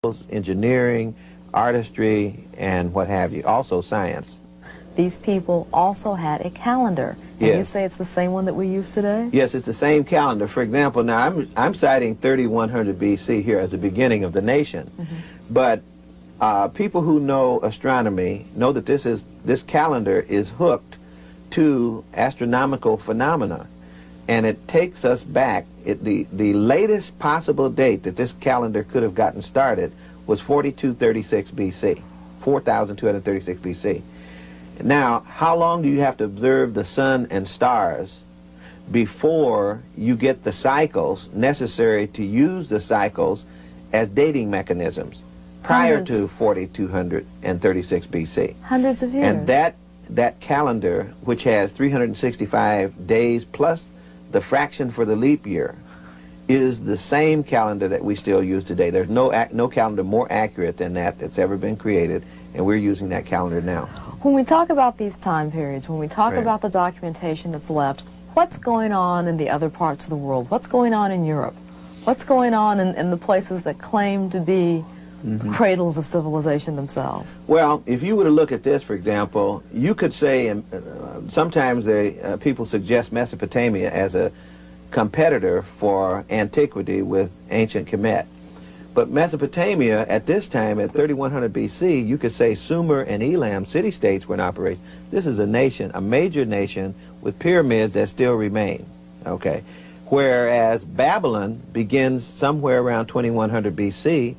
engineering, artistry, and what have you, also science. These people also had a calendar. And yes. You say it's the same one that we use today? Yes, it's the same calendar. For example, now I'm citing 3100 BC here as the beginning of the nation. But people who know astronomy know that this calendar is hooked to astronomical phenomena. And it takes us back. The latest possible date that this calendar could have gotten started was 4236 BC, 4236 BC. Now, how long do you have to observe the sun and stars before you get the cycles necessary to use the cycles as dating mechanisms prior to 4236 BC? Hundreds of years. And that calendar, which has 365 days plus the fraction for the leap year, is the same calendar that we still use today. There's no calendar more accurate than that that's ever been created, and we're using that calendar now. When we talk about these time periods, when we talk about the documentation that's left, what's going on in the other parts of the world? What's going on in Europe? What's going on in the places that claim to be cradles of civilization themselves? Well, if you were to look at this, for example, you could say, sometimes people suggest Mesopotamia as a competitor for antiquity with ancient Kemet. But Mesopotamia, at this time, at 3100 BC, you could say Sumer and Elam city-states were in operation. This is a nation, a major nation, with pyramids that still remain, okay? Whereas Babylon begins somewhere around 2100 BC,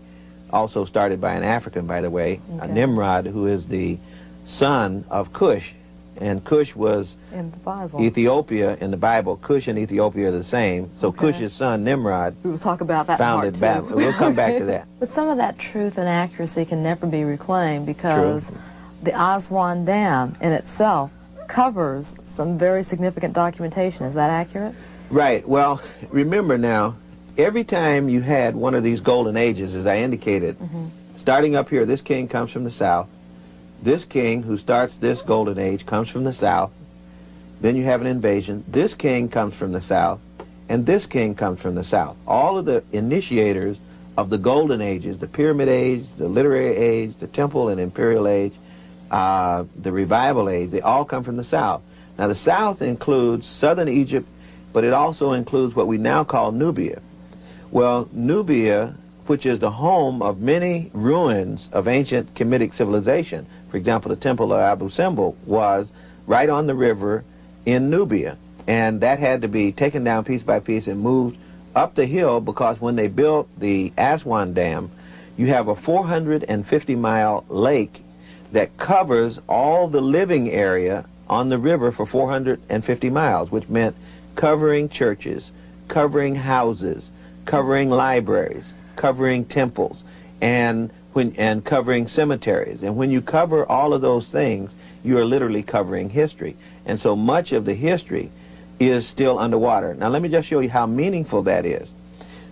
also started by an African, by the way, Nimrod, who is the son of Cush. And Cush was in the Bible. Ethiopia in the Bible. Cush and Ethiopia are the same. So Cush's son, Nimrod, we will talk about that founded Babylon. We'll come back to that. But some of that truth and accuracy can never be reclaimed because the Aswan Dam in itself covers some very significant documentation. Is that accurate? Right. Well, remember now, every time you had one of these golden ages, as I indicated, starting up here, this king comes from the south. This king who starts this golden age comes from the south. Then you have an invasion. This king comes from the south, and this king comes from the south. All of the initiators of the golden ages, the pyramid age, the literary age, the temple and imperial age, the revival age, they all come from the south. Now the south includes southern Egypt, but it also includes what we now call Nubia. Well, Nubia, which is the home of many ruins of ancient Kemetic civilization. For example, the temple of Abu Simbel was right on the river in Nubia, and that had to be taken down piece by piece and moved up the hill because when they built the Aswan Dam, you have a 450-mile lake that covers all the living area on the river for 450 miles, which meant covering churches, covering houses, covering libraries, covering temples, and covering cemeteries. And when you cover all of those things, you are literally covering history. And so much of the history is still underwater. Now let me just show you how meaningful that is.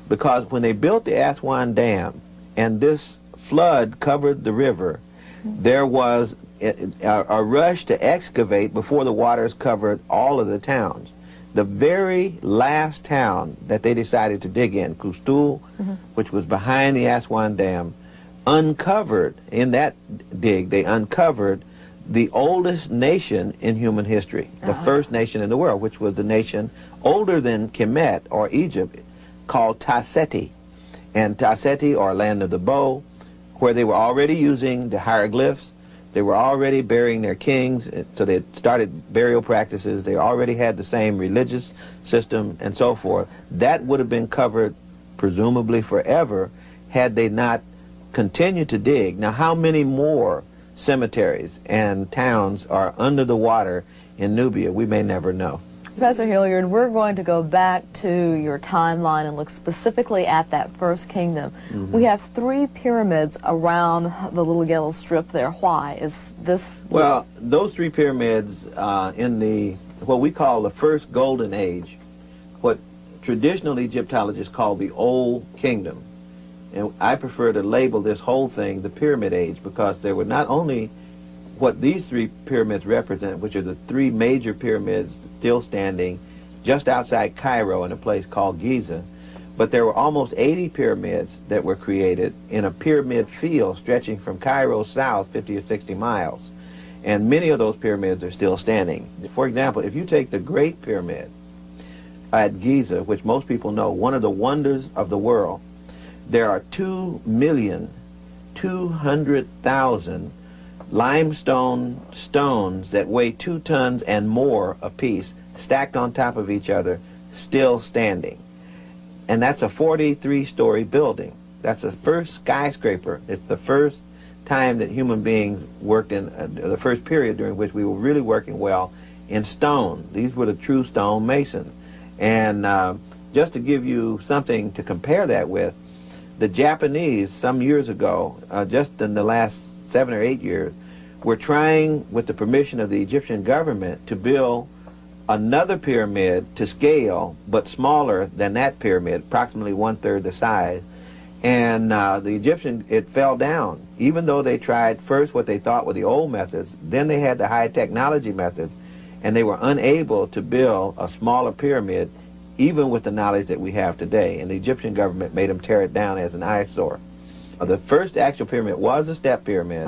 Because when they built the Aswan Dam and this flood covered the river, there was a rush to excavate before the waters covered all of the towns. The very last town that they decided to dig in, Kustul, which was behind the Aswan Dam, uncovered, in that dig, they uncovered the oldest nation in human history, the first nation in the world, which was the nation older than Kemet or Egypt, called Tasseti. And Tasseti, or Land of the Bow, where they were already using the hieroglyphs. They were already burying their kings, so they started burial practices. They already had the same religious system and so forth. That would have been covered, presumably forever, had they not continued to dig. Now, how many more cemeteries and towns are under the water in Nubia? We may never know. Professor Hilliard, we're going to go back to your timeline and look specifically at that first kingdom. We have 3 pyramids around the little yellow strip there. Why is this? Well, those 3 pyramids in what we call the first golden age, what traditional Egyptologists call the Old Kingdom. And I prefer to label this whole thing the Pyramid Age because there were not only what these 3 pyramids represent, which are the 3 major pyramids still standing just outside Cairo in a place called Giza, But there were almost 80 pyramids that were created in a pyramid field stretching from Cairo south 50 or 60 miles. And many of those pyramids are still standing. For example, if you take the Great Pyramid at Giza, which most people know, one of the wonders of the world, there are 2,200,000 limestone stones that weigh 2 tons and more apiece, stacked on top of each other, still standing. And that's a 43-story building. That's the first skyscraper. It's the first time that human beings worked in, the first period during which we were really working well in stone. These were the true stone masons. And just to give you something to compare that with, the Japanese, some years ago, just in the last 7 or 8 years, were trying, with the permission of the Egyptian government, to build another pyramid to scale, but smaller than that pyramid, approximately 1/3 the size. And the Egyptian, it fell down. Even though they tried first what they thought were the old methods, then they had the high technology methods, and they were unable to build a smaller pyramid, even with the knowledge that we have today. And the Egyptian government made them tear it down as an eyesore. The first actual pyramid was a step pyramid.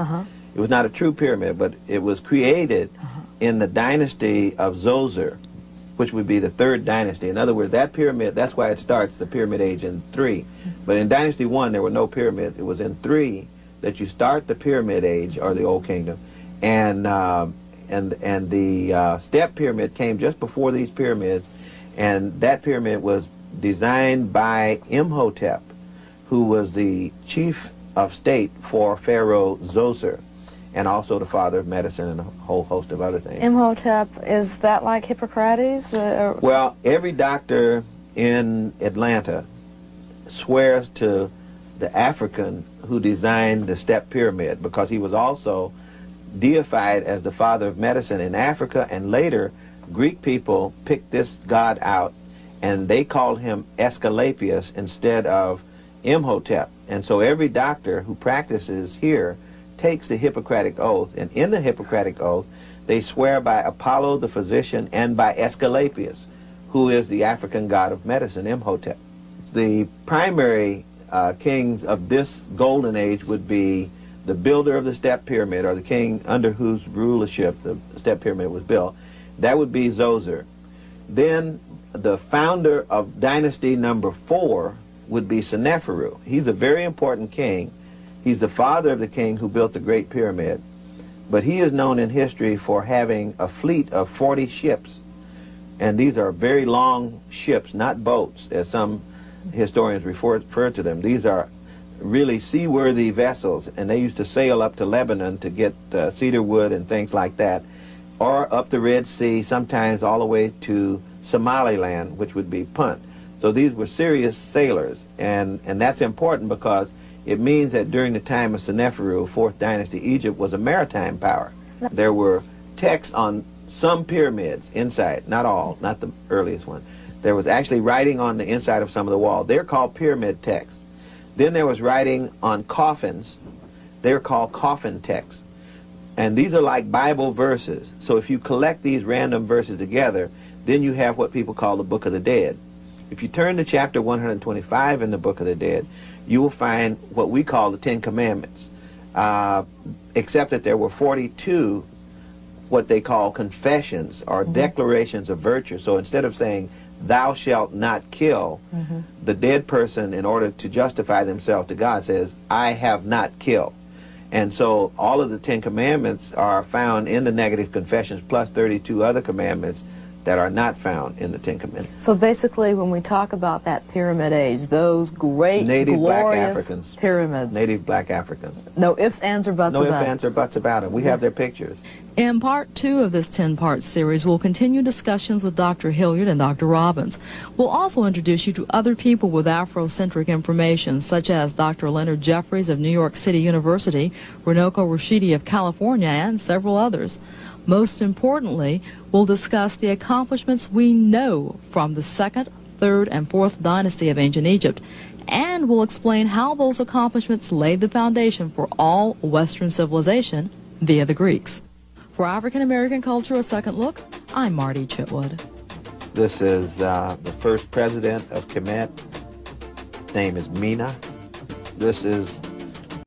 It was not a true pyramid, but it was created in the dynasty of Zoser, which would be the 3rd dynasty. In other words, that pyramid, that's why it starts the pyramid age in 3. But in Dynasty 1, there were no pyramids. It was in 3 that you start the pyramid age, or the Old Kingdom. And the step pyramid came just before these pyramids, and that pyramid was designed by Imhotep, who was the chief of state for Pharaoh Zoser, and also the father of medicine and a whole host of other things. Imhotep, is that like Hippocrates? Well, every doctor in Atlanta swears to the African who designed the step pyramid, because he was also deified as the father of medicine in Africa, and later Greek people picked this god out and they called him Aesculapius instead of Imhotep. And so every doctor who practices here takes the Hippocratic Oath, and in the Hippocratic Oath they swear by Apollo the physician and by Aesculapius, who is the African god of medicine, Imhotep. The primary kings of this golden age would be the builder of the step pyramid, or the king under whose rulership the step pyramid was built. That would be Zoser. Then the founder of dynasty number 4 would be Seneferu. He's a very important king. He's the father of the king who built the Great Pyramid, but he is known in history for having a fleet of 40 ships. And these are very long ships, not boats, as some historians refer to them. These are really seaworthy vessels, and they used to sail up to Lebanon to get cedar wood and things like that, or up the Red Sea, sometimes all the way to Somaliland, which would be Punt. So these were serious sailors, and that's important because it means that during the time of Seneferu, 4th dynasty, Egypt was a maritime power. There were texts on some pyramids inside, not all, not the earliest one. There was actually writing on the inside of some of the wall. They're called pyramid texts. Then there was writing on coffins. They're called coffin texts. And these are like Bible verses. So if you collect these random verses together, then you have what people call the Book of the Dead. If you turn to chapter 125 in the Book of the Dead, you will find what we call the 10 Commandments, except that there were 42 what they call confessions or declarations of virtue. So instead of saying, "Thou shalt not kill," the dead person, in order to justify themselves to God, says, "I have not killed." And so all of the 10 Commandments are found in the negative confessions, plus 32 other commandments that are not found in the 10 Commandments. So basically, when we talk about that pyramid age, those great, native glorious black Africans, pyramids. Native black Africans. No ifs, ands, or buts about it. No ifs, ands, or buts about it. We have their pictures. In part 2 of this 10-part series, we'll continue discussions with Dr. Hilliard and Dr. Robbins. We'll also introduce you to other people with Afrocentric information, such as Dr. Leonard Jeffries of New York City University, Runoko Rashidi of California, and several others. Most importantly, we'll discuss the accomplishments we know from the 2nd, 3rd, and 4th dynasty of ancient Egypt, and we'll explain how those accomplishments laid the foundation for all Western civilization via the Greeks. For African American Culture, a second look, I'm Marty Chitwood. This is the first president of Kemet, name is Mina. This is